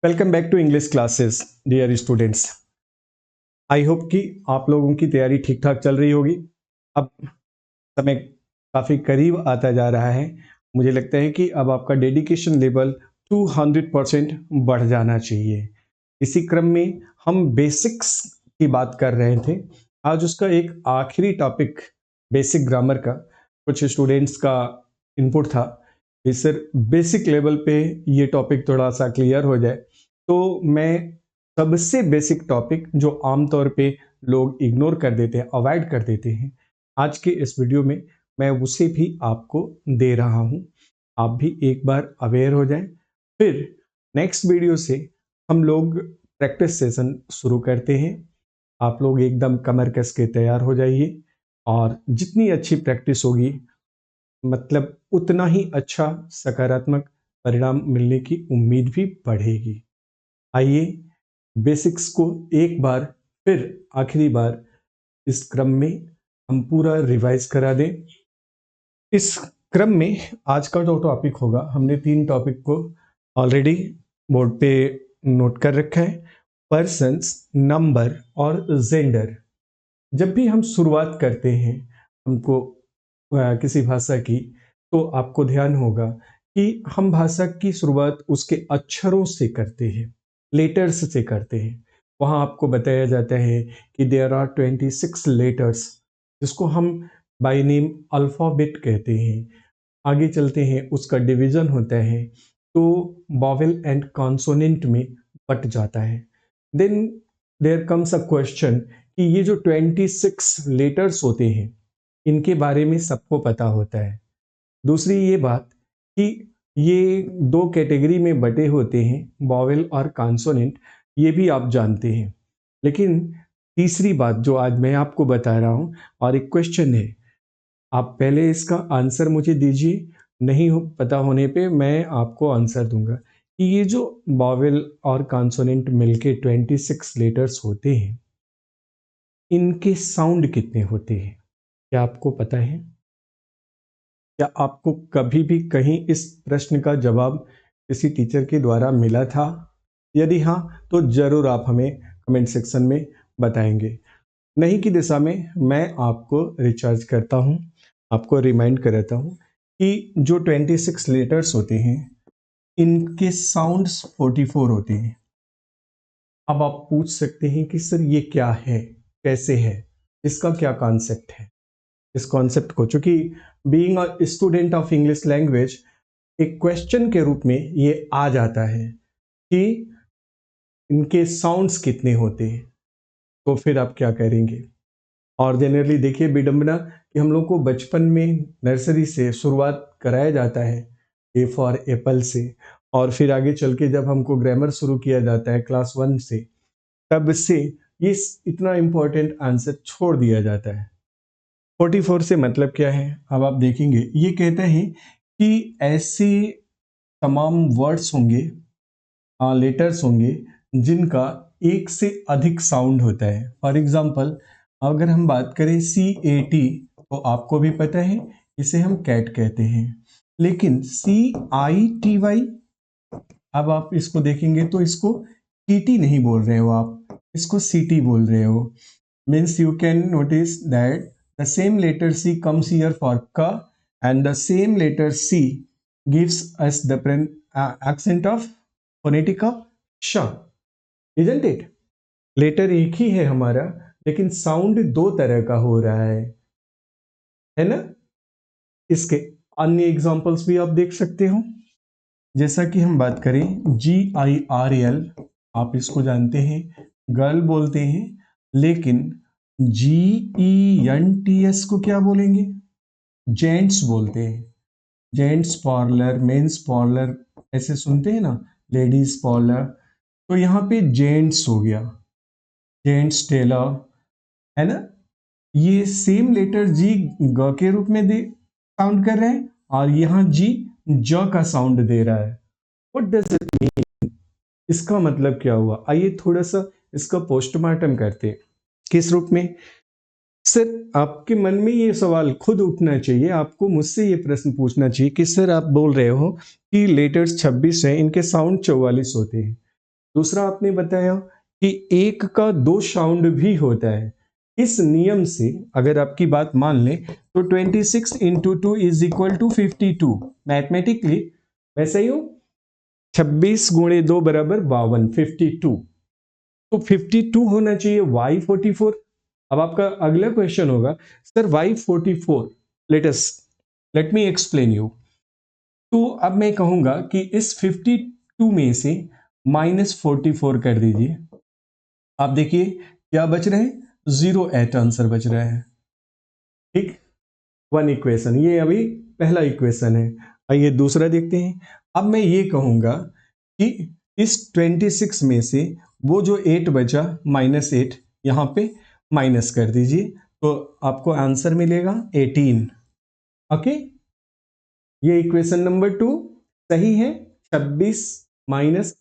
Welcome back to English classes dear students. I hope कि आप लोगों की तैयारी ठीक ठाक चल रही होगी। अब समय काफ़ी करीब आता जा रहा है। मुझे लगता है कि अब आपका डेडिकेशन लेवल 200% बढ़ जाना चाहिए। इसी क्रम में हम बेसिक्स की बात कर रहे थे। आज उसका एक आखिरी टॉपिक बेसिक ग्रामर का कुछ स्टूडेंट्स का इनपुट था कि सर बेसिक लेवल पे ये टॉपिक थोड़ा सा क्लियर हो जाए। तो मैं सबसे बेसिक टॉपिक जो आमतौर पे लोग इग्नोर कर देते हैं, अवॉइड कर देते हैं, आज के इस वीडियो में मैं उसे भी आपको दे रहा हूँ। आप भी एक बार अवेयर हो जाएं। फिर नेक्स्ट वीडियो से हम लोग प्रैक्टिस सेशन शुरू करते हैं। आप लोग एकदम कमर कस के तैयार हो जाइए और जितनी अच्छी प्रैक्टिस होगी मतलब उतना ही अच्छा सकारात्मक परिणाम मिलने की उम्मीद भी बढ़ेगी। आइए बेसिक्स को एक बार फिर आखिरी बार इस क्रम में हम पूरा रिवाइज करा दें। इस क्रम में आज का जो टॉपिक होगा, हमने 3 टॉपिक को ऑलरेडी बोर्ड पे नोट कर रखा है। पर्सन्स, नंबर और जेंडर। जब भी हम शुरुआत करते हैं हमको किसी भाषा की, तो आपको ध्यान होगा कि हम भाषा की शुरुआत उसके अक्षरों से करते हैं, लेटर्स से करते हैं। वहाँ आपको बताया जाता है कि देयर आर 26 लेटर्स, जिसको हम बाय नेम अल्फ़ाबेट कहते हैं। आगे चलते हैं, उसका डिवीजन होता है तो वॉवेल एंड कॉन्सोनेंट में बट जाता है। Then there comes a question कि ये जो 26 लेटर्स होते हैं इनके बारे में सबको पता होता है। दूसरी ये बात कि ये 2 कैटेगरी में बटे होते हैं, वॉवेल और कॉन्सोनेंट, ये भी आप जानते हैं। लेकिन तीसरी बात जो आज मैं आपको बता रहा हूँ और एक क्वेश्चन है, आप पहले इसका आंसर मुझे दीजिए। नहीं पता होने पे मैं आपको आंसर दूंगा कि ये जो वॉवेल और कॉन्सोनेंट मिलके 26 लेटर्स होते हैं, इनके साउंड कितने होते हैं, क्या आपको पता है? क्या आपको कभी भी कहीं इस प्रश्न का जवाब किसी टीचर के द्वारा मिला था? यदि हाँ, तो जरूर आप हमें कमेंट सेक्शन में बताएंगे। नहीं की दिशा में मैं आपको रिचार्ज करता हूँ, आपको रिमाइंड कराता हूँ कि जो 26 लेटर्स होते हैं इनके साउंड्स 44 होते हैं। अब आप पूछ सकते हैं कि सर ये क्या है, कैसे है, इसका क्या कॉन्सेप्ट है? इस कॉन्सेप्ट को, चूंकि being a student of English language, एक क्वेश्चन के रूप में ये आ जाता है कि इनके साउंड्स कितने होते हैं, तो फिर आप क्या करेंगे? और जनरली देखिए विडंबना कि हम लोग को बचपन में नर्सरी से शुरुआत कराया जाता है ए फॉर एप्पल से, और फिर आगे चल के जब हमको ग्रामर शुरू किया जाता है क्लास 1 से, तब से ये इतना इम्पोर्टेंट आंसर छोड़ दिया जाता है। 44 से मतलब क्या है, अब आप देखेंगे ये कहते हैं कि ऐसे तमाम वर्ड्स होंगे, लेटर्स होंगे जिनका एक से अधिक साउंड होता है। फॉर एग्जांपल अगर हम बात करें CAT, तो आपको भी पता है इसे हम कैट कहते हैं। लेकिन CITY, अब आप इसको देखेंगे तो इसको TT नहीं बोल रहे हो, आप इसको CT बोल रहे हो। Means you can notice that the same letter C comes here for ka, and the same letter C gives us the accent of phonetic of sh, isn't it? Letter एक ही है हमारा, लेकिन साउंड 2 तरह का हो रहा है ना? इसके अन्य एग्जांपल्स भी आप देख सकते हो। जैसा कि हम बात करें GIRL, आप इसको जानते हैं, गर्ल बोलते हैं, लेकिन GENTS को क्या बोलेंगे? जेंट्स बोलते हैं। जेंट्स पार्लर, मेंस पार्लर ऐसे सुनते हैं ना, लेडीज पार्लर, तो यहाँ पे जेंट्स हो गया, जेंट्स टेलर, है ना? ये सेम लेटर जी ग के रूप में दे साउंड कर रहे हैं और यहाँ जी ज का साउंड दे रहा है। What does it mean? इसका मतलब क्या हुआ? आइए थोड़ा सा इसका पोस्टमार्टम करते हैं। किस रूप में? सर आपके मन में ये सवाल खुद उठना चाहिए, आपको मुझसे ये प्रश्न पूछना चाहिए कि सर आप बोल रहे हो कि लेटर्स 26 हैं, इनके साउंड 44 होते हैं, दूसरा आपने बताया कि एक का दो साउंड भी होता है। इस नियम से अगर आपकी बात मान लें तो 26 into 2 is equal to 52। Mathematically वैसे ही हो, 26 गुणे 2 बराबर 52, 52। तो 52 होना चाहिए y 44। अब आपका अगला क्वेश्चन होगा sir y 44, let me explain you. तो अब मैं कहूंगा कि इस 52 में से -44 कर दीजिए। आप देखिए क्या बच रहे हैं, 0 आंसर बच रहा है। ठीक, वन इक्वेशन, ये अभी पहला इक्वेशन है। आइए दूसरा देखते हैं। अब मैं ये कहूंगा कि इस 26 में से वो जो 8 बचा -8 यहां पे माइनस कर दीजिए, तो आपको आंसर मिलेगा 18। ओके, ये इक्वेशन नंबर 2 सही है। 26 -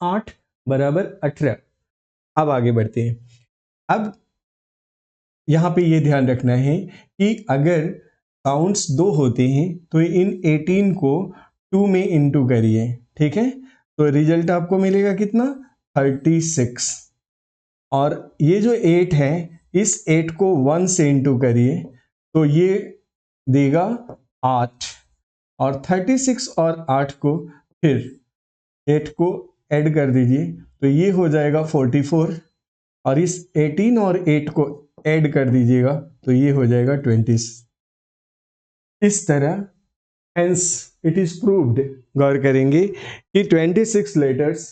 8 बराबर 18। अब आगे बढ़ते हैं। अब यहां पे ये ध्यान रखना है कि अगर काउंट्स 2 होते हैं तो इन 18 को 2 में इंटू करिए। ठीक है, तो रिजल्ट आपको मिलेगा कितना, 36। और ये जो 8 है, इस 8 को 1 से इंटू करिए तो ये देगा 8। और 36 और 8 को फिर 8 को ऐड कर दीजिए तो ये हो जाएगा 44। और इस 18 और 8 को ऐड कर दीजिएगा तो ये हो जाएगा 20। इस तरह हेंस इट इज प्रूव्ड, गौर करेंगे कि 26 लेटर्स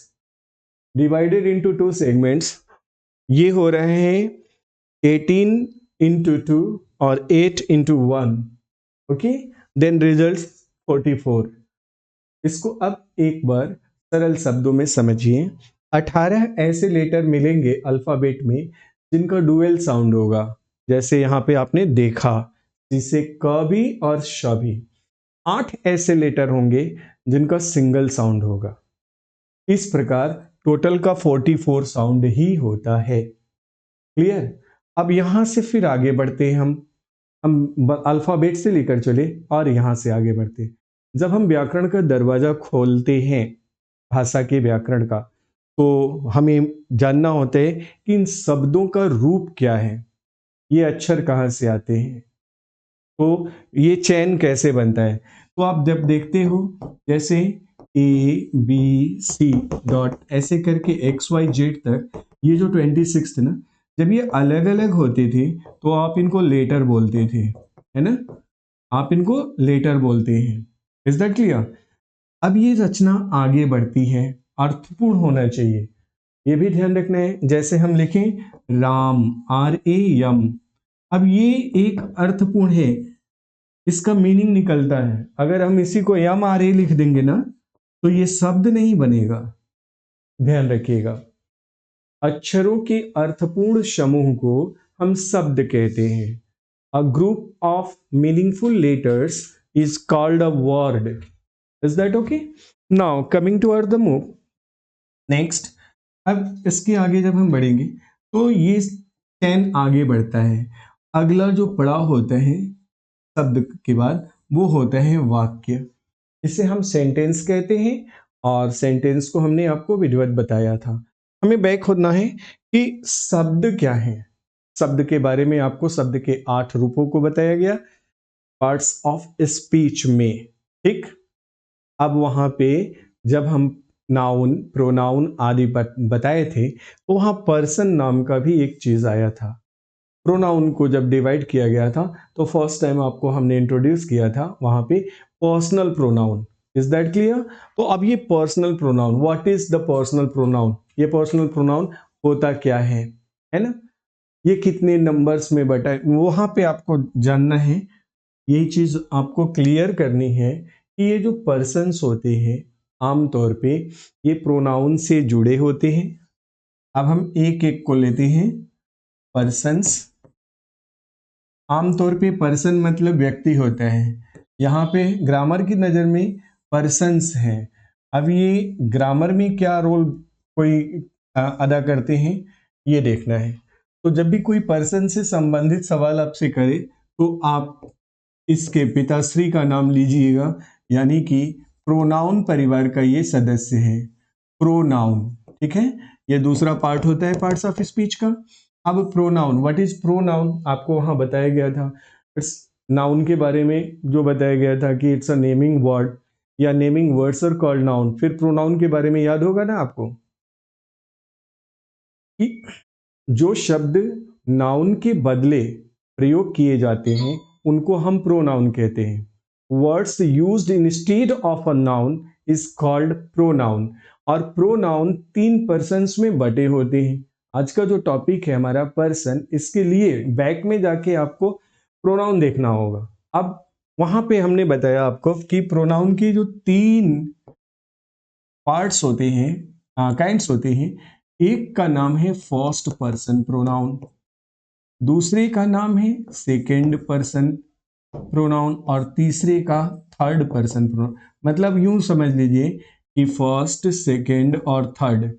डिवाइडेड इनटू 2 सेगमेंट्स, ये हो रहे हैं 18 इंटू 2 और 8 इंटू 1। Okay, then result 44। इसको अब एक बार सरल शब्दों में समझिए। 18 ऐसे लेटर मिलेंगे अल्फाबेट में जिनका डुअल साउंड होगा, जैसे यहां पे आपने देखा, जिसे क भी और श भी। 8 ऐसे लेटर होंगे जिनका सिंगल साउंड होगा। इस प्रकार टोटल का 44 साउंड ही होता है। क्लियर। अब यहां से फिर आगे बढ़ते हैं हम अल्फाबेट से लेकर चले और यहां से आगे बढ़ते। जब हम व्याकरण का दरवाजा खोलते हैं, भाषा के व्याकरण का, तो हमें जानना होता है कि इन शब्दों का रूप क्या है, ये अक्षर कहाँ से आते हैं, तो ये चैन कैसे बनता है। तो आप जब देखते हो जैसे ABC डॉट ऐसे करके XYZ तक, ये जो 26 थे ना, जब ये अलग अलग होते थे तो आप इनको लेटर बोलते थे, है ना, आप इनको लेटर बोलते हैं। Is that clear. अब ये रचना आगे बढ़ती है, अर्थपूर्ण होना चाहिए, ये भी ध्यान रखना है। जैसे हम लिखें राम, RAM, अब ये एक अर्थपूर्ण है, इसका मीनिंग निकलता है। अगर हम इसी को MRA लिख देंगे ना तो ये शब्द नहीं बनेगा। ध्यान रखिएगा, अक्षरों के अर्थपूर्ण समूह को हम शब्द कहते हैं। A group of meaningful letters is called a word. Is that okay. Now coming to the move next. अब इसके आगे जब हम बढ़ेंगे तो ये 10 आगे बढ़ता है। अगला जो पड़ाव होता है शब्द के बाद, वो होता है वाक्य। इसे हम सेंटेंस कहते हैं और सेंटेंस को हमने आपको विधिवत बताया था। हमें बैक होना है कि शब्द क्या है। शब्द के बारे में आपको शब्द के 8 रूपों को बताया गया पार्ट्स ऑफ स्पीच में। ठीक, अब वहां पे जब हम नाउन, प्रोनाउन आदि बताए थे तो वहां पर्सन नाम का भी एक चीज आया था। प्रोनाउन को जब डिवाइड किया गया था तो फर्स्ट टाइम आपको हमने इंट्रोड्यूस किया था वहां पे personal pronoun. Is that clear. तो अब ये personal pronoun, what is the personal pronoun, ये पर्सनल प्रोनाउन होता क्या है ना, ये कितने नंबर्स में बटा है, वहां पे आपको जानना है। यही चीज आपको क्लियर करनी है कि ये जो पर्सन्स होते हैं आमतौर पे ये प्रोनाउन से जुड़े होते हैं। अब हम एक एक को लेते हैं। पर्सन्स, आमतौर पे पर्सन मतलब व्यक्ति होता है, यहाँ पे ग्रामर की नज़र में पर्सन्स है। अब ये ग्रामर में क्या रोल कोई अदा करते हैं ये देखना है। तो जब भी कोई पर्सन से संबंधित सवाल आपसे करे तो आप इसके पिताश्री का नाम लीजिएगा, यानी कि प्रोनाउन परिवार का ये सदस्य है, प्रोनाउन। ठीक है, ये दूसरा पार्ट होता है पार्ट्स ऑफ स्पीच का। अब प्रोनाउन, व्हाट इज प्रोनाउन, आपको वहां बताया गया था। इट्स नाउन के बारे में जो बताया गया था कि इट्स अ नेमिंग वर्ड या naming words are called noun. फिर प्रोनाउन के बारे में याद होगा ना आपको कि जो शब्द नाउन के बदले प्रयोग किए जाते हैं उनको हम प्रोनाउन कहते हैं। Words used instead of a noun is called pronoun. और प्रोनाउन 3 पर्सन्स में बटे होते हैं। आज का जो टॉपिक है हमारा पर्सन, इसके लिए बैक में जाके आपको प्रोनाउन देखना होगा। अब वहां पे हमने बताया आपको कि प्रोनाउन की जो 3 पार्ट्स होते हैं, काइंड्स होते हैं। एक का नाम है फर्स्ट पर्सन प्रोनाउन, दूसरे का नाम है सेकेंड पर्सन प्रोनाउन और तीसरे का थर्ड पर्सन प्रोनाउन। मतलब यूं समझ लीजिए कि फर्स्ट, सेकेंड और थर्ड,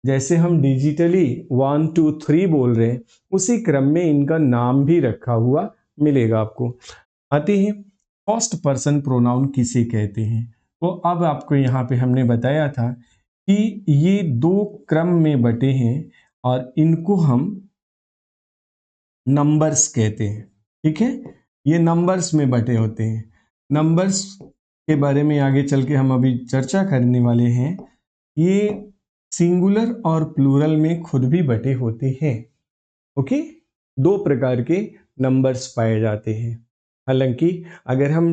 जैसे हम डिजिटली 1 2 3 बोल रहे हैं, उसी क्रम में इनका नाम भी रखा हुआ मिलेगा आपको। आते हैं फर्स्ट पर्सन प्रोनाउन किसे कहते हैं। तो अब आपको यहाँ पे हमने बताया था कि ये 2 क्रम में बटे हैं और इनको हम नंबर्स कहते हैं। ठीक है, ये नंबर्स में बटे होते हैं। नंबर्स के बारे में आगे चल के हम अभी चर्चा करने वाले हैं। ये सिंगुलर और प्लूरल में खुद भी बटे होते हैं। ओके, 2 प्रकार के नंबर्स पाए जाते हैं। हालांकि अगर हम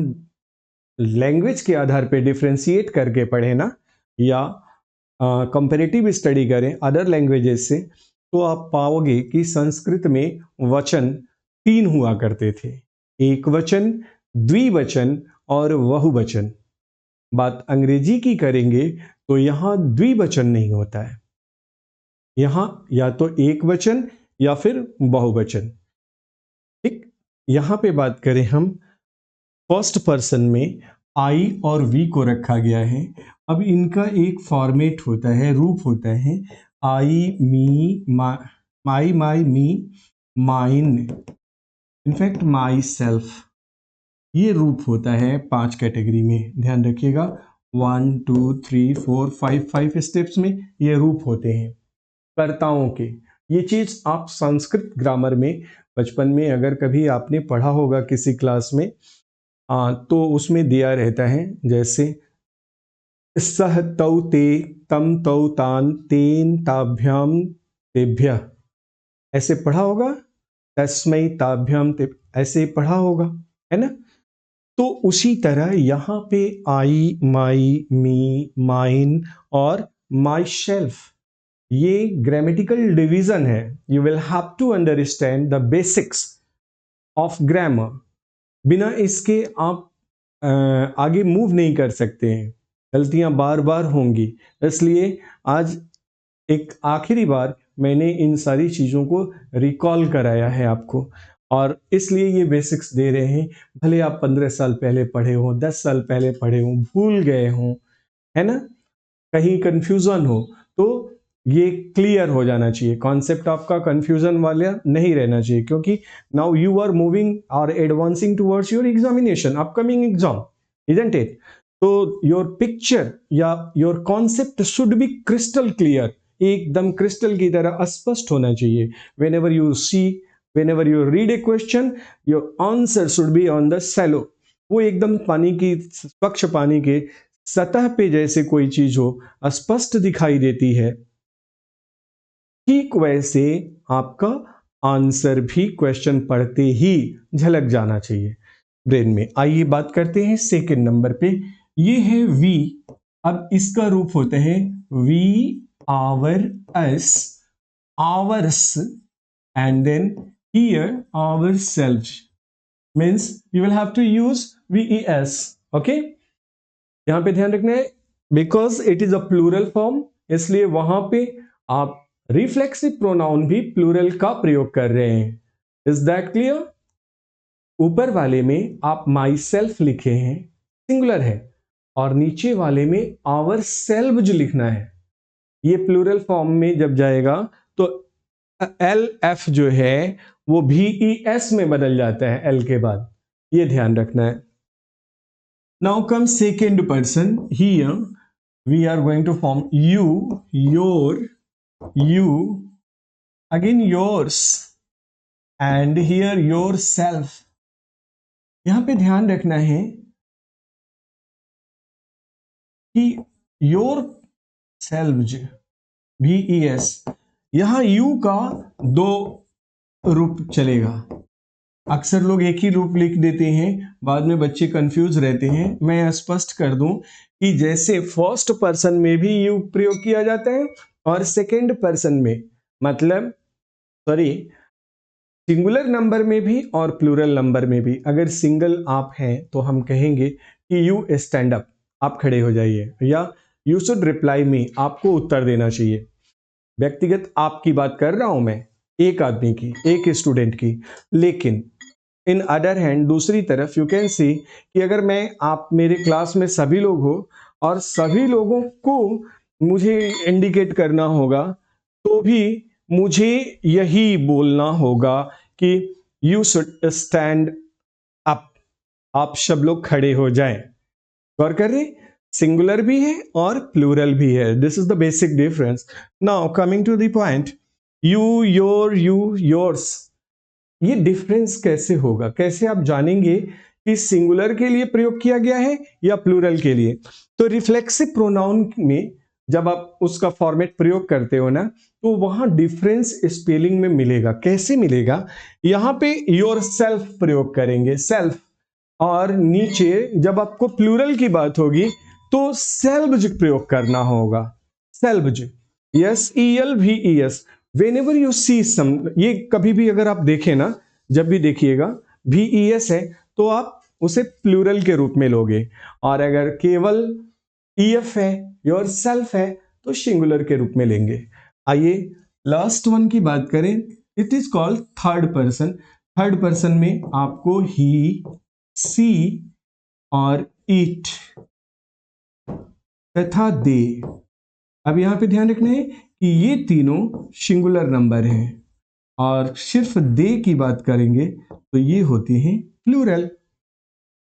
लैंग्वेज के आधार पे डिफ्रेंशिएट करके पढ़े ना, या कंपैरेटिव स्टडी करें अदर लैंग्वेजेस से, तो आप पाओगे कि संस्कृत में वचन 3 हुआ करते थे, एक वचन, द्विवचन और बहुवचन। बात अंग्रेजी की करेंगे तो यहाँ द्विवचन नहीं होता है, यहाँ या तो एक वचन या फिर बहुवचन। ठीक, यहाँ पे बात करें हम फर्स्ट पर्सन में आई और वी को रखा गया है। अब इनका एक फॉर्मेट होता है, रूप होता है, आई मी, माई माई me, mine, in fact my self. ये रूप होता है 5 कैटेगरी में, ध्यान रखिएगा। 1 2 3 4 5 स्टेप्स में ये रूप होते हैं कर्ताओं के। ये चीज आप संस्कृत ग्रामर में बचपन में अगर कभी आपने पढ़ा होगा किसी क्लास में, तो उसमें दिया रहता है, जैसे सह तौ ते, तम तौ तान, तेन ताभ्याम तेभ्य, ऐसे पढ़ा होगा। तस्मै ताभ्याम ते, ऐसे पढ़ा होगा, है ना। तो उसी तरह यहाँ पे आई, माई, मी, माइन और माई शेल्फ, ये ग्रामेटिकल डिवीजन है। You will have to understand the basics of grammar. बिना इसके आप आगे मूव नहीं कर सकते हैं, गलतियां बार बार होंगी। इसलिए आज एक आखिरी बार मैंने इन सारी चीज़ों को रिकॉल कराया है आपको, और इसलिए ये बेसिक्स दे रहे हैं। भले आप 15 साल पहले पढ़े हों, 10 साल पहले पढ़े हों, भूल गए हों, है ना, कहीं कंफ्यूजन हो, तो ये क्लियर हो जाना चाहिए। कॉन्सेप्ट आपका कंफ्यूजन वाला नहीं रहना चाहिए, क्योंकि नाउ यू आर मूविंग और advancing towards your examination, upcoming exam, isn't it. तो योर पिक्चर या your concept should be crystal clear, एकदम क्रिस्टल की तरह स्पष्ट होना चाहिए। Whenever you see, whenever you read a question, your answer should be on the shallow. वो एकदम पानी की, स्वच्छ पानी के सतह पे जैसे कोई चीज हो, स्पष्ट दिखाई देती है, ठीक वैसे आपका आंसर भी क्वेश्चन पढ़ते ही झलक जाना चाहिए ब्रेन में। आइए बात करते हैं सेकंड नंबर पे, ये है वी। अब इसका रूप होता है we, our, us, ours, and then here our self, means you will have to use VES. Okay, यहां पे ध्यान रखना है, because it is a plural form, इसलिए वहां पे आप रिफ्लेक्सिव प्रोनाउन भी प्लूरल का प्रयोग कर रहे हैं। Is that clear? ऊपर वाले में आप माई सेल्फ लिखे हैं, सिंगुलर है, और नीचे वाले में आवर सेल्फ जो लिखना है, ये प्लूरल फॉर्म में जब जाएगा तो एल एफ जो है वो VES में बदल जाता है एल के बाद, ये ध्यान रखना है। Now come second person, here we are going to form you, your, you, again yours, and here yourself. यहां पे ध्यान रखना है कि योर सेल्फ VES, यहां यू का दो रूप चलेगा। अक्सर लोग एक ही रूप लिख देते हैं, बाद में बच्चे कंफ्यूज रहते हैं। मैं स्पष्ट कर दूं कि जैसे फर्स्ट पर्सन में भी यू प्रयोग किया जाता है और सेकंड पर्सन में, मतलब सॉरी, सिंगुलर नंबर में भी और प्लूरल नंबर में भी। अगर सिंगल आप हैं तो हम कहेंगे कि यू स्टैंड अप, आप खड़े हो जाइए, या यू शुड रिप्लाई मी, आपको उत्तर देना चाहिए। व्यक्तिगत आपकी बात कर रहा हूं मैं, एक आदमी की, एक स्टूडेंट की। लेकिन इन अदर हैंड, दूसरी तरफ यू कैन सी कि अगर मैं, आप मेरे क्लास में सभी लोग हो और सभी लोगों को मुझे इंडिकेट करना होगा, तो भी मुझे यही बोलना होगा कि यू शुड स्टैंड अप, आप सब लोग खड़े हो जाएं। गौर करिए, सिंगुलर भी है और प्लूरल भी है। This is the basic difference. Now coming to the point, you, your, you, yours, ये डिफरेंस कैसे होगा, कैसे आप जानेंगे कि सिंगुलर के लिए प्रयोग किया गया है या प्लूरल के लिए? तो रिफ्लेक्सिव प्रोनाउन में जब आप उसका फॉर्मेट प्रयोग करते हो ना, तो वहां डिफरेंस स्पेलिंग में मिलेगा। कैसे मिलेगा? यहां पे योर सेल्फ प्रयोग करेंगे, सेल्फ, और नीचे जब आपको प्लूरल की बात होगी तो सेल्व्ज प्रयोग करना होगा, सेल्व्ज, SELVES। वेनेवर यू सी सम, ये कभी भी अगर आप देखें ना, जब भी देखिएगा VES है तो आप उसे प्लूरल के रूप में लोगे, और अगर केवल EF है, योर सेल्फ है, तो सिंगुलर के रूप में लेंगे। आइए लास्ट वन की बात करें। It is called third person. Third person में आपको ही, सी और इट तथा दे। अब यहां पे ध्यान रखना है कि ये तीनों सिंगुलर नंबर हैं, और सिर्फ दे की बात करेंगे तो ये होती हैं प्लूरल।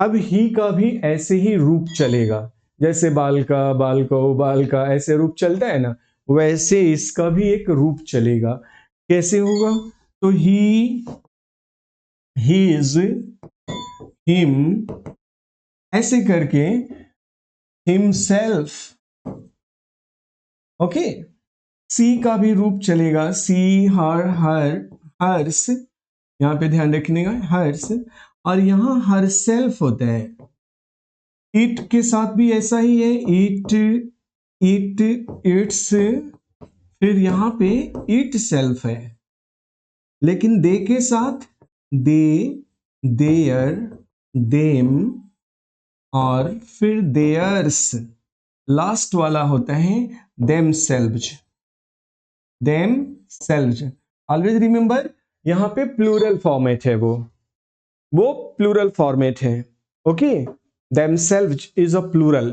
अब ही का भी ऐसे ही रूप चलेगा, जैसे बाल का, बाल को, बाल का, ऐसे रूप चलता है ना, वैसे इसका भी एक रूप चलेगा। कैसे होगा? तो ही, हिज, हिम, ऐसे करके हिमसेल्फ। ओके, सी का भी रूप चलेगा, सी, हर, हर, हर्स, यहां पे ध्यान रखने का, हर्स, और यहां हर सेल्फ होता है। इट के साथ भी ऐसा ही है, इट, इट, इट्स, फिर यहां पे इट सेल्फ है। लेकिन दे के साथ दे, देयर, देम, और फिर देयर्स, लास्ट वाला होता है themselves, themselves. Always remember, यहां पे प्लूरल फॉर्मेट है, वो प्लूरल फॉर्मेट है। Okay, themselves is a plural.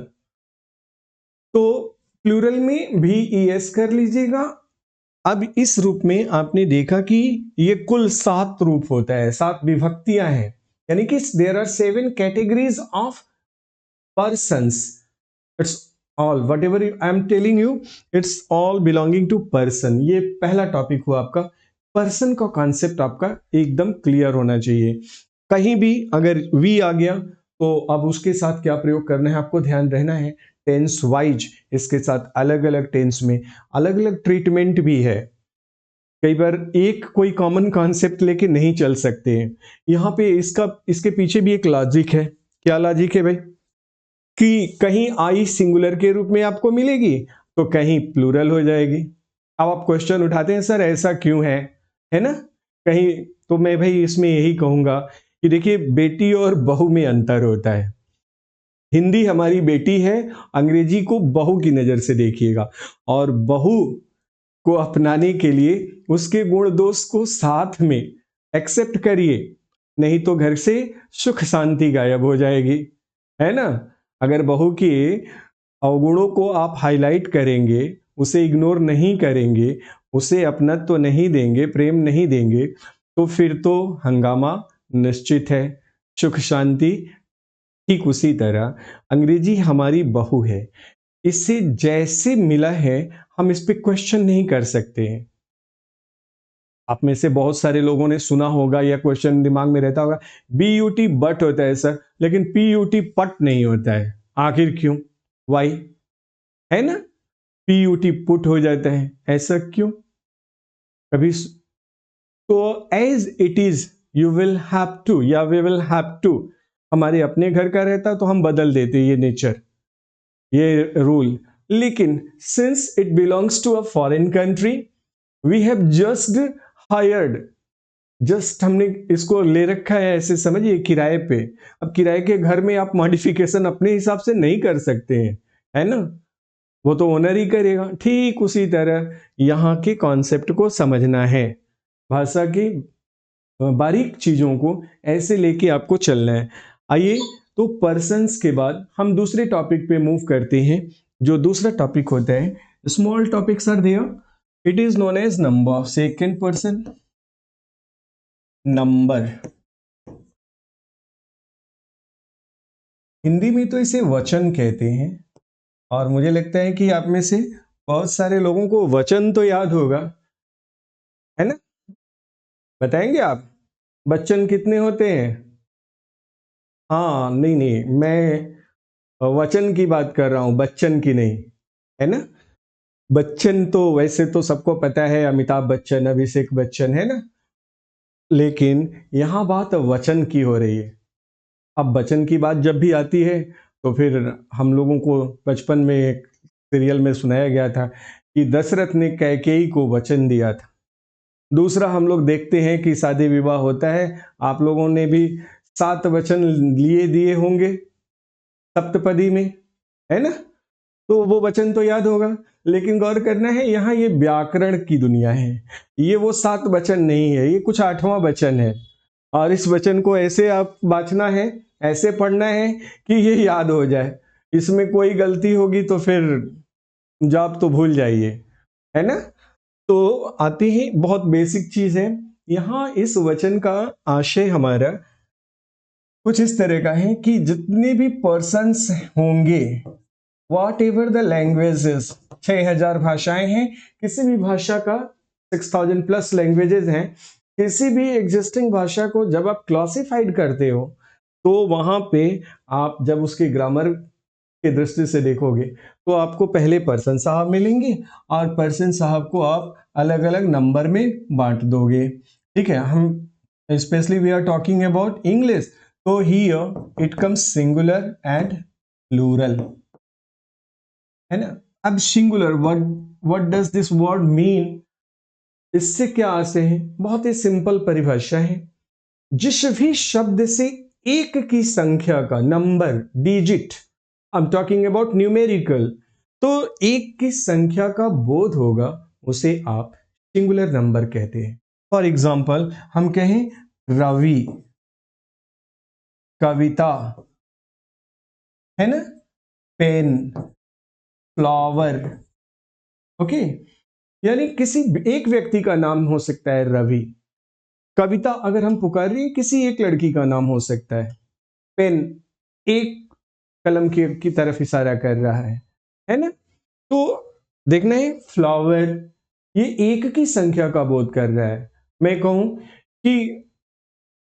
तो प्लूरल में भी ES कर लीजिएगा। अब इस रूप में आपने देखा कि ये कुल 7 रूप होता है, 7 विभक्तियां हैं, यानी कि there are 7 categories of persons. It's all, whatever I am telling you, it's all belonging to person. ये पहला टॉपिक हुआ आपका। पर्सन का कॉन्सेप्ट आपका एकदम क्लियर होना चाहिए। कहीं भी अगर वी आ गया तो अब उसके साथ क्या प्रयोग करना है आपको ध्यान रहना है। टेंस वाइज इसके साथ अलग अलग टेंस में अलग अलग ट्रीटमेंट भी है। कई बार एक कोई कॉमन कॉन्सेप्ट लेके नहीं चल सकते हैं। यहाँ पे इसके पीछे भी एक लॉजिक है। क्या लॉजिक है भाई? कि कहीं आई सिंगुलर के रूप में आपको मिलेगी तो कहीं प्लूरल हो जाएगी। अब आप क्वेश्चन उठाते हैं, सर ऐसा क्यों है ना? कहीं तो मैं भाई इसमें यही कहूंगा कि देखिए, बेटी और बहू में अंतर होता है। हिंदी हमारी बेटी है, अंग्रेजी को बहू की नजर से देखिएगा, और बहू को अपनाने के लिए उसके गुण दोष को साथ में एक्सेप्ट करिए, नहीं तो घर से सुख शांति गायब हो जाएगी, है ना? अगर बहू के अवगुणों को आप हाईलाइट करेंगे, उसे इग्नोर नहीं करेंगे, उसे अपनत्व तो नहीं देंगे, प्रेम नहीं देंगे, तो फिर तो हंगामा निश्चित है, सुख शांति। ठीक उसी तरह अंग्रेजी हमारी बहू है, इससे जैसे मिला है हम इस पे क्वेश्चन नहीं कर सकते हैं। आप में से बहुत सारे लोगों ने सुना होगा या क्वेश्चन दिमाग में रहता होगा, BUT बट होता है सर, लेकिन PUT पट नहीं होता है, आखिर क्यों? वाई? है ना, PUT पुट हो जाता है, ऐसा क्यों? कभी तो as it is you will have to या वी विल हैव टू, हमारे अपने घर का रहता तो हम बदल देते ये नेचर, ये रूल, लेकिन since it belongs to a foreign country we have just hired, just हमने इसको ले रखा है, ऐसे समझिए किराए पे। अब किराए के घर में आप मॉडिफिकेशन अपने हिसाब से नहीं कर सकते हैं, है ना, वो तो ओनर ही करेगा। ठीक उसी तरह यहाँ के कॉन्सेप्ट को समझना है, भाषा की बारीक चीजों को ऐसे लेके आपको चलना है। आइए तो पर्सन्स के बाद हम दूसरे टॉपिक पे मूव करते हैं। जो दूसरा टॉपिक होता है, small topics are there, it is known as number. Second person number, Hindi में तो इसे वचन कहते हैं, और मुझे लगता है कि आप में से बहुत सारे लोगों को वचन तो याद होगा, है ना, बताएंगे आप बच्चन कितने होते हैं? हाँ, नहीं नहीं, मैं वचन की बात कर रहा हूं, बच्चन की नहीं, है ना। बच्चन तो वैसे तो सबको पता है, अमिताभ बच्चन, अभिषेक बच्चन, है ना, लेकिन यहां बात वचन की हो रही है। अब वचन की बात जब भी आती है तो फिर हम लोगों को बचपन में एक सीरियल में सुनाया गया था कि दशरथ ने कैकेयी को वचन दिया था। दूसरा हम लोग देखते हैं कि शादी विवाह होता है, आप लोगों ने भी 7 वचन लिए दिए होंगे सप्तपदी में, है ना, तो वो वचन तो याद होगा। लेकिन गौर करना है, यहाँ ये व्याकरण की दुनिया है, ये वो 7 वचन नहीं है, ये कुछ 8वां वचन है, और इस वचन को ऐसे आप बांचना है, ऐसे पढ़ना है कि ये याद हो जाए। इसमें कोई गलती होगी तो फिर जॉब तो भूल जाइए, है ना। तो आते ही बहुत बेसिक चीज है, यहाँ इस वचन का आशय हमारा कुछ इस तरह का है कि जितने भी पर्सन्स होंगे, वॉट एवर द लैंग्वेजेस, 6000 भाषाएं हैं, किसी भी भाषा का 6000 प्लस लैंग्वेजेस हैं, किसी भी एग्जिस्टिंग भाषा को जब आप क्लासिफाइड करते हो तो वहां पे आप जब उसके ग्रामर की दृष्टि से देखोगे तो आपको पहले पर्सन साहब मिलेंगे, और पर्सन साहब को आप अलग अलग नंबर में बांट दोगे। ठीक है, हम specially we are talking about English, तो here it comes singular and plural, है ना। अब singular, what does this word mean, इससे क्या आशय है? बहुत ही सिंपल परिभाषा है, जिस भी शब्द से एक की संख्या का number, digit, I am talking about numerical, तो एक की संख्या का बोध होगा उसे आप सिंगुलर नंबर कहते हैं। फॉर एग्जाम्पल हम कहें रवि, कविता, है ना, पेन, फ्लावर, ओके, यानी किसी एक व्यक्ति का नाम हो सकता है रवि। कविता अगर हम पुकार रहे हैं, किसी एक लड़की का नाम हो सकता है। पेन, एक कलम की तरफ इशारा कर रहा है ना। तो देखना है फ्लावर, ये एक की संख्या का बोध कर रहा है। मैं कहूं कि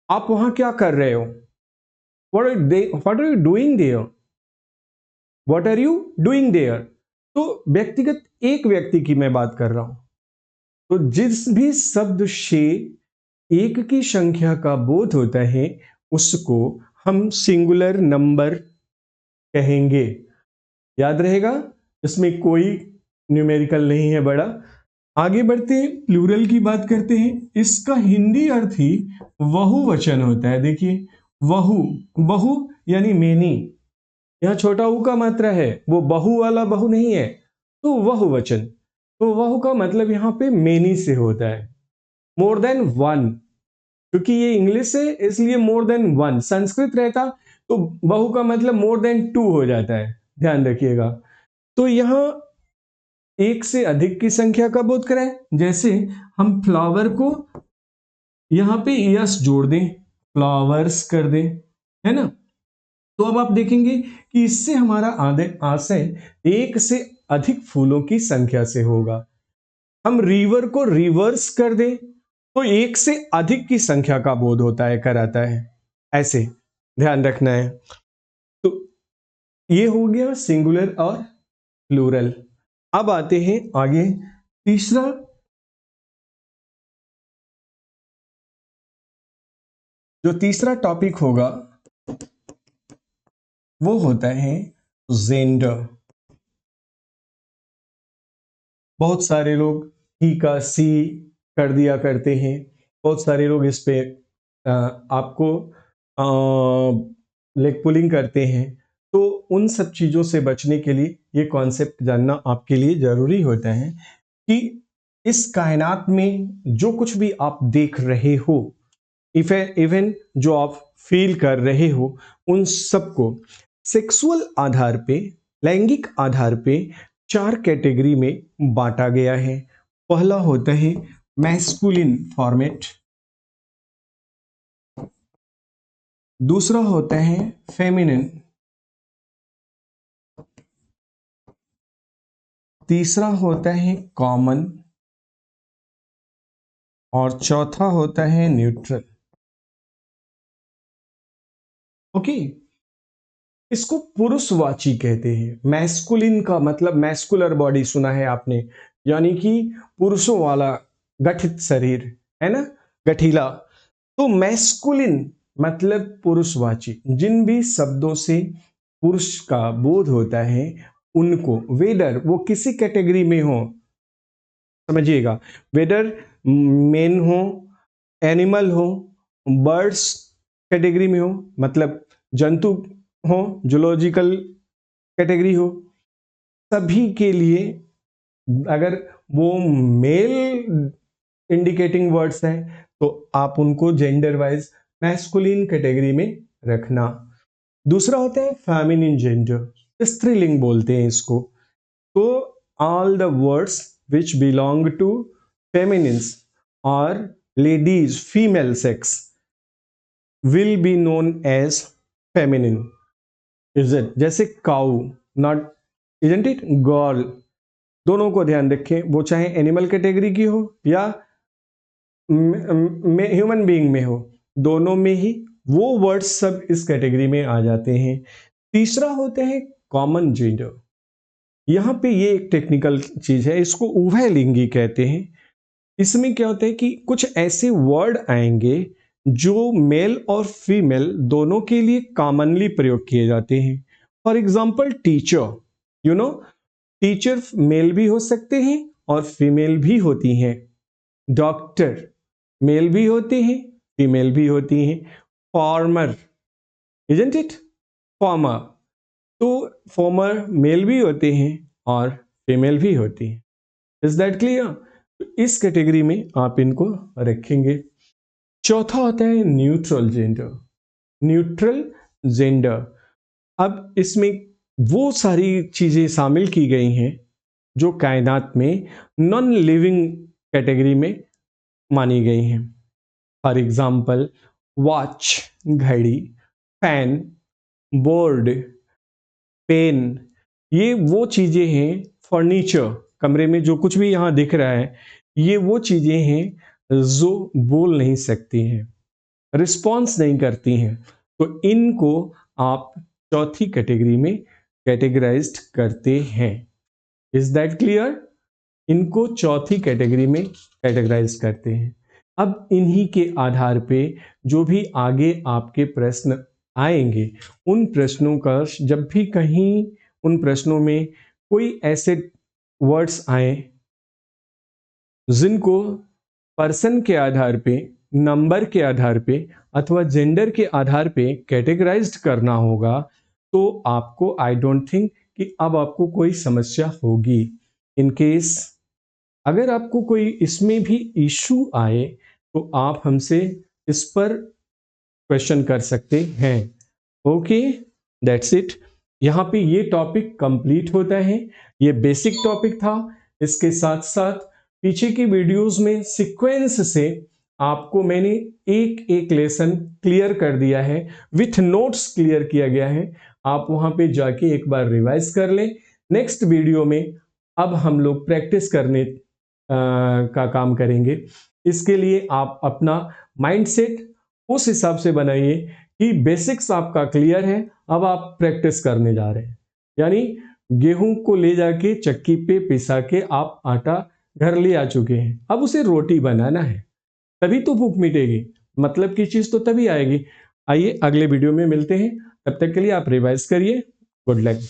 आप वहां क्या कर रहे हो, what are you doing there, what are you doing there, तो व्यक्तिगत एक व्यक्ति की मैं बात कर रहा हूं। तो जिस भी शब्द से एक की संख्या का बोध होता है उसको हम सिंगुलर नंबर कहेंगे। याद रहेगा, इसमें कोई न्यूमेरिकल नहीं है बड़ा। आगे बढ़ते हैं, प्लूरल की बात करते हैं। इसका हिंदी अर्थ ही बहुवचन होता है। देखिए, बहु, बहु यानी मेनी, यहाँ छोटा ऊ का मात्रा है, वो बहु वाला बहु नहीं है, तो बहुवचन। तो बहु का मतलब यहाँ पे मेनी से होता है, मोर देन वन, क्योंकि ये इंग्लिश है इसलिए मोर देन वन। संस्कृत रहता तो बहु का मतलब मोर देन टू हो जाता है, ध्यान रखिएगा। तो यहां एक से अधिक की संख्या का बोध कराए, जैसे हम फ्लावर को यहां पे यस जोड़ दें, फ्लावर्स कर दें, है ना। तो अब आप देखेंगे कि इससे हमारा आशय एक से अधिक फूलों की संख्या से होगा। हम रिवर को रिवर्स कर दें तो एक से अधिक की संख्या का बोध होता है, कराता है, ऐसे ध्यान रखना है। तो ये हो गया सिंगुलर और प्लूरल। अब आते हैं आगे तीसरा, जो तीसरा टॉपिक होगा वो होता है जेंडर। बहुत सारे लोग ही का सी कर दिया करते हैं, बहुत सारे लोग इस पे आपको लेग पुलिंग करते हैं। तो उन सब चीज़ों से बचने के लिए ये कॉन्सेप्ट जानना आपके लिए ज़रूरी होता है कि इस कायनात में जो कुछ भी आप देख रहे हो, इवन जो आप फील कर रहे हो, उन सबको सेक्सुअल आधार पे, लैंगिक आधार पे 4 कैटेगरी में बांटा गया है। पहला होता है मैस्कुलिन फॉर्मेट, दूसरा होता है फेमिनिन, तीसरा होता है कॉमन और चौथा होता है न्यूट्रल। ओके, इसको पुरुषवाची कहते हैं। मैस्कुलिन का मतलब मैस्कुलर बॉडी सुना है आपने, यानी कि पुरुषों वाला गठित शरीर, है ना, गठीला। तो मैस्कुलिन मतलब पुरुषवाची। जिन भी शब्दों से पुरुष का बोध होता है उनको, वेदर वो किसी कैटेगरी में हो, समझिएगा, वेदर मेन हो, एनिमल हो, बर्ड्स कैटेगरी में हो, मतलब जंतु हो, जूलॉजिकल कैटेगरी हो, सभी के लिए अगर वो मेल इंडिकेटिंग वर्ड्स हैं तो आप उनको जेंडर वाइज मैस्कुलिन कैटेगरी में रखना। दूसरा होता है फेमिनिन जेंडर, स्त्रीलिंग बोलते हैं इसको। तो all the words which belong to feminines और ladies, female sex will be known as feminine. Is it? जैसे cow, not, isn't it, girl, दोनों को ध्यान रखें, वो चाहे एनिमल कैटेगरी की हो या ह्यूमन बीइंग में हो, दोनों में ही वो वर्ड्स सब इस कैटेगरी में आ जाते हैं। तीसरा होते हैं कॉमन जेंडर। यहाँ पे ये एक टेक्निकल चीज है, इसको उभयलिंगी कहते हैं। इसमें क्या होता है कि कुछ ऐसे वर्ड आएंगे जो मेल और फीमेल दोनों के लिए कॉमनली प्रयोग किए जाते हैं। For example teacher, you know, teacher mail भी हो सकते हैं और फीमेल भी होती हैं। डॉक्टर मेल भी होते हैं, फीमेल भी होती हैं। फार्मर, इजंट इट, फार्मर, तो फार्मर मेल भी होते हैं और फीमेल भी होती हैं। Is that clear? तो इस कैटेगरी में आप इनको रखेंगे। चौथा होता है न्यूट्रल जेंडर। न्यूट्रल जेंडर, अब इसमें वो सारी चीजें शामिल की गई हैं जो कायनात में नॉन लिविंग कैटेगरी में मानी गई हैं। फॉर एग्जाम्पल वॉच, घड़ी, फैन, बोर्ड, पेन, ये वो चीजें हैं। फर्नीचर, कमरे में जो कुछ भी यहाँ दिख रहा है, ये वो चीजें हैं जो बोल नहीं सकती हैं, रिस्पॉन्स नहीं करती हैं। तो इनको आप चौथी कैटेगरी में कैटेगराइज्ड करते हैं। Is that clear? इनको चौथी कैटेगरी में कैटेगराइज करते हैं। अब इन्हीं के आधार पे जो भी आगे आपके प्रश्न आएंगे, उन प्रश्नों का जब भी कहीं उन प्रश्नों में कोई ऐसे वर्ड्स आए जिनको पर्सन के आधार पे, नंबर के आधार पे अथवा जेंडर के आधार पे कैटेगराइज्ड करना होगा, तो आपको, आई डोंट थिंक कि अब आपको कोई समस्या होगी। इन केस अगर आपको कोई इसमें भी इशू आए तो आप हमसे इस पर क्वेश्चन कर सकते हैं। Okay, that's it. यहाँ पे ये टॉपिक कंप्लीट होता है। ये बेसिक टॉपिक था। इसके साथ साथ पीछे की वीडियोस में सीक्वेंस से आपको मैंने एक एक लेसन क्लियर कर दिया है, विथ नोट्स क्लियर किया गया है। आप वहां पे जाके एक बार रिवाइज कर लें, नेक्स्ट वीडियो में अब हम लोग प्रैक्टिस करने का काम करेंगे। इसके लिए आप अपना माइंडसेट उस हिसाब से बनाइए कि बेसिक्स आपका क्लियर है, अब आप प्रैक्टिस करने जा रहे हैं। यानी गेहूं को ले जाके चक्की पे पिसा के आप आटा घर ले आ चुके हैं, अब उसे रोटी बनाना है, तभी तो भूख मिटेगी। मतलब की चीज तो तभी आएगी। आइए अगले वीडियो में मिलते हैं, तब तक के लिए आप रिवाइज करिए। Good luck.